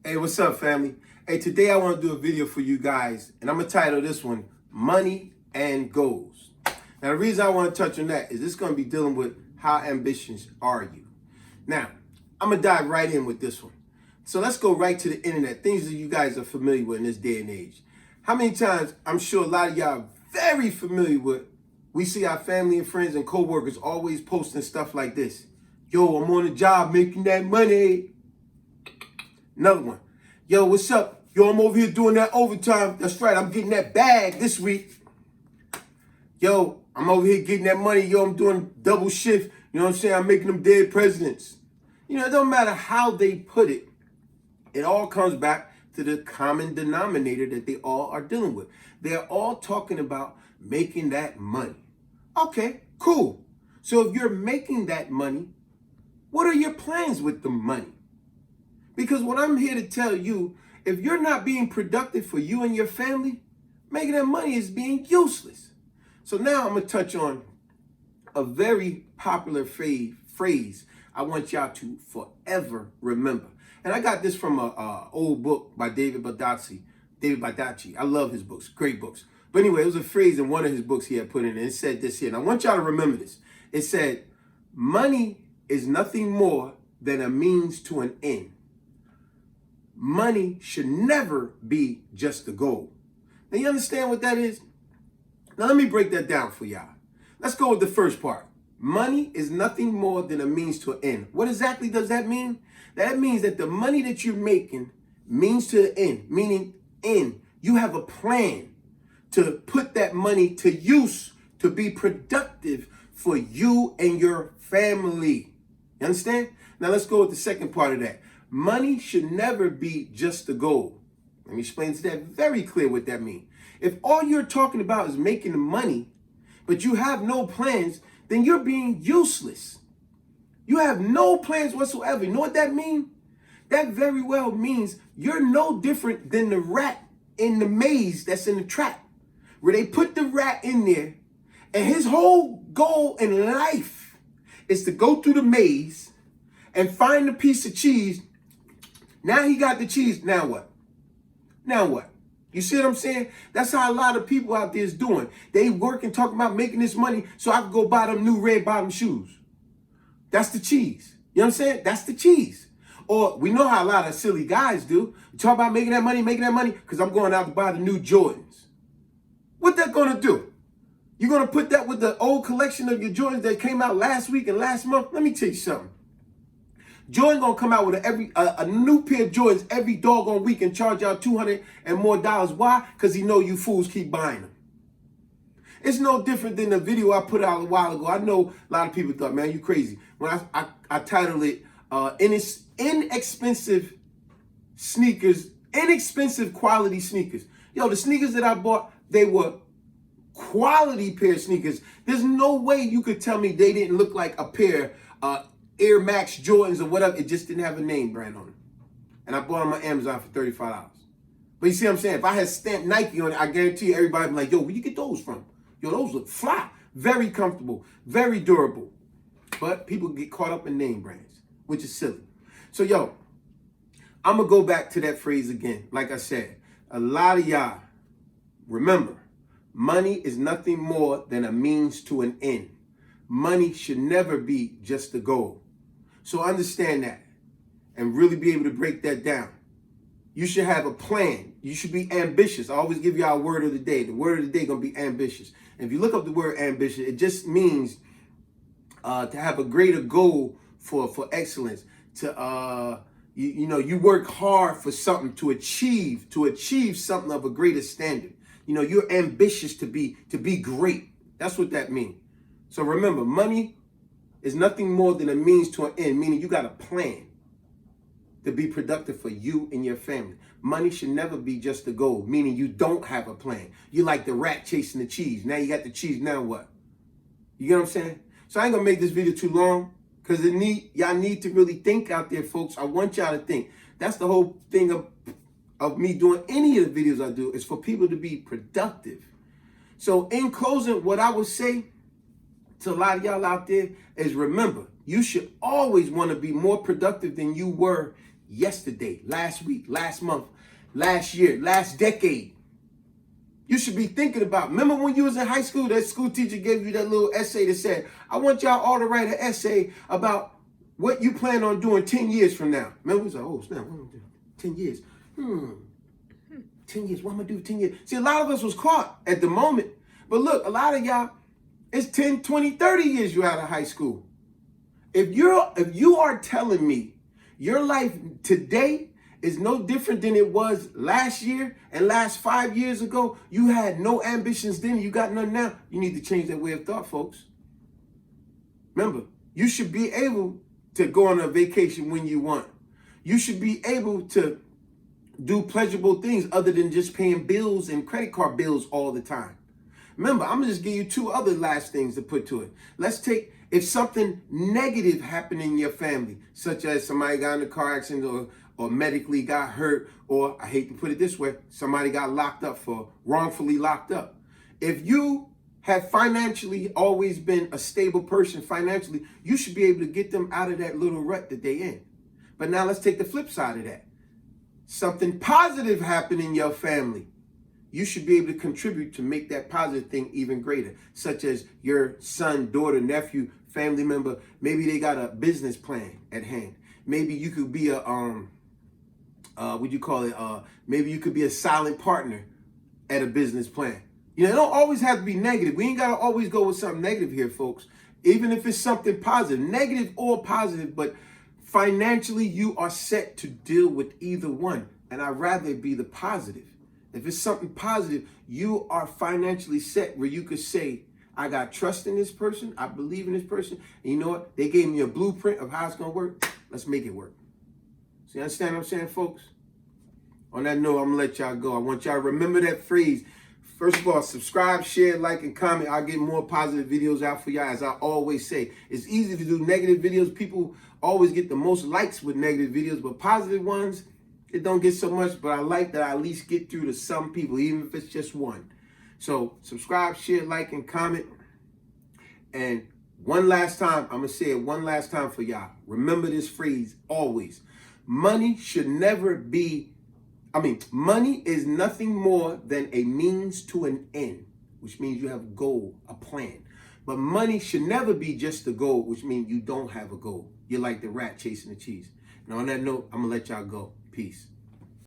Hey, what's up, family? Hey, today I want to do a video for you guys, and I'm going to title this one, Money and Goals. Now, the reason I want to touch on that is this going to be dealing with how ambitious are you? Now, I'm going to dive right in with this one. So let's go right to the internet, things that you guys are familiar with in this day and age. How many times, I'm sure a lot of y'all are very familiar with, we see our family and friends and co-workers always posting stuff like this. Yo, I'm on the job making that money. Another one. Yo, what's up? Yo, I'm over here doing that overtime. That's right, I'm getting that bag this week. Yo, I'm over here getting that money. Yo, I'm doing double shift. You know what I'm saying? I'm making them dead presidents. You know, it don't matter how they put it. It all comes back to the common denominator that they all are dealing with. They're all talking about making that money. Okay, cool. So if you're making that money, what are your plans with the money? Because what I'm here to tell you, if you're not being productive for you and your family, making that money is being useless. So now I'm going to touch on a very popular phrase I want y'all to forever remember. And I got this from an old book by David Baldacci. I love his books, great books. But anyway, it was a phrase in one of his books he had put in, and it said this here. And I want y'all to remember this. It said, money is nothing more than a means to an end. Money should never be just the goal. Now, you understand what that is? Now, let me break that down for y'all. Let's go with the first part. Money is nothing more than a means to an end. What exactly does that mean? That means that the money that you're making means to the end, meaning you have a plan to put that money to use to be productive for you and your family. You understand? Now, let's go with the second part of that. Money should never be just the goal. Let me explain to that very clear what that means. If all you're talking about is making the money, but you have no plans, then you're being useless. You have no plans whatsoever. You know what that means? That very well means you're no different than the rat in the maze that's in the trap, where they put the rat in there, and his whole goal in life is to go through the maze and find a piece of cheese. Now he got the cheese. Now what? Now what? You see what I'm saying? That's how a lot of people out there is doing. They work and talk about making this money so I can go buy them new red bottom shoes. That's the cheese. You know what I'm saying? That's the cheese. Or we know how a lot of silly guys do. You talk about making that money because I'm going out to buy the new Jordans. What that going to do? You're going to put that with the old collection of your Jordans that came out last week and last month? Let me tell you something. Jordan gonna come out with a new pair of Jordans every doggone week and charge y'all $200 and more. Why? Because he know you fools keep buying them. It's no different than the video I put out a while ago. I know a lot of people thought, man, you crazy. When I titled it inexpensive sneakers, inexpensive quality sneakers. Yo, the sneakers that I bought, they were quality pair of sneakers. There's no way you could tell me they didn't look like a pair Air Max Jordans or whatever. It just didn't have a name brand on them. And I bought them on Amazon for $35. But you see what I'm saying? If I had stamped Nike on it, I guarantee you everybody would be like, yo, where you get those from? Yo, those look fly. Very comfortable. Very durable. But people get caught up in name brands, which is silly. So, yo, I'm going to go back to that phrase again. Like I said, a lot of y'all, remember, money is nothing more than a means to an end. Money should never be just the goal. So understand that and really be able to break that down. You should have a plan. You should be ambitious. I always give y'all a word of the day. The word of the day going to be ambitious. And if you look up the word ambitious, it just means to have a greater goal for excellence. To you work hard for something to achieve something of a greater standard. You know, you're ambitious to be great. That's what that means. So remember, money is nothing more than a means to an end, meaning you got a plan to be productive for you and your family. Money should never be just the goal, meaning you don't have a plan. You're like the rat chasing the cheese. Now you got the cheese, now what? You get what I'm saying? So I ain't gonna make this video too long because y'all need to really think out there, folks. I want y'all to think. That's the whole thing of me doing any of the videos I do is for people to be productive. So in closing, what I would say to a lot of y'all out there is remember, you should always want to be more productive than you were yesterday, last week, last month, last year, last decade. You should be thinking about, remember when you was in high school, that school teacher gave you that little essay that said, I want y'all all to write an essay about what you plan on doing 10 years from now. Remember, we was like, oh, snap, what am I doing? 10 years. 10 years, what am I going to do 10 years? See, a lot of us was caught at the moment. But look, a lot of y'all, it's 10, 20, 30 years you out of high school. If you are telling me your life today is no different than it was last year and last 5 years ago, you had no ambitions then, you got none now, you need to change that way of thought, folks. Remember, you should be able to go on a vacation when you want. You should be able to do pleasurable things other than just paying bills and credit card bills all the time. Remember, I'm gonna just give you two other last things to put to it. Let's take, if something negative happened in your family, such as somebody got in a car accident or medically got hurt, or I hate to put it this way, somebody got locked up wrongfully locked up. If you have financially always been a stable person financially, you should be able to get them out of that little rut that they in. But now let's take the flip side of that. Something positive happened in your family. You should be able to contribute to make that positive thing even greater, such as your son, daughter, nephew, family member. Maybe they got a business plan at hand. Maybe you could be maybe you could be a silent partner at a business plan. You know, it don't always have to be negative. We ain't got to always go with something negative here, folks. Even if it's something positive, negative or positive, but financially you are set to deal with either one. And I'd rather it be the positive. If it's something positive, you are financially set where you could say, I got trust in this person. I believe in this person. And you know what? They gave me a blueprint of how it's going to work. Let's make it work. So you understand what I'm saying, folks? On that note, I'm going to let y'all go. I want y'all to remember that phrase. First of all, subscribe, share, like, and comment. I'll get more positive videos out for y'all. As I always say, it's easy to do negative videos. People always get the most likes with negative videos, but positive ones, it don't get so much. But I like that I at least get through to some people, even if it's just one. So subscribe, share, like, and comment. And one last time, I'm going to say it one last time for y'all. Remember this phrase always. Money is nothing more than a means to an end, which means you have a goal, a plan. But money should never be just a goal, which means you don't have a goal. You're like the rat chasing the cheese. And on that note, I'm going to let y'all go. Peace.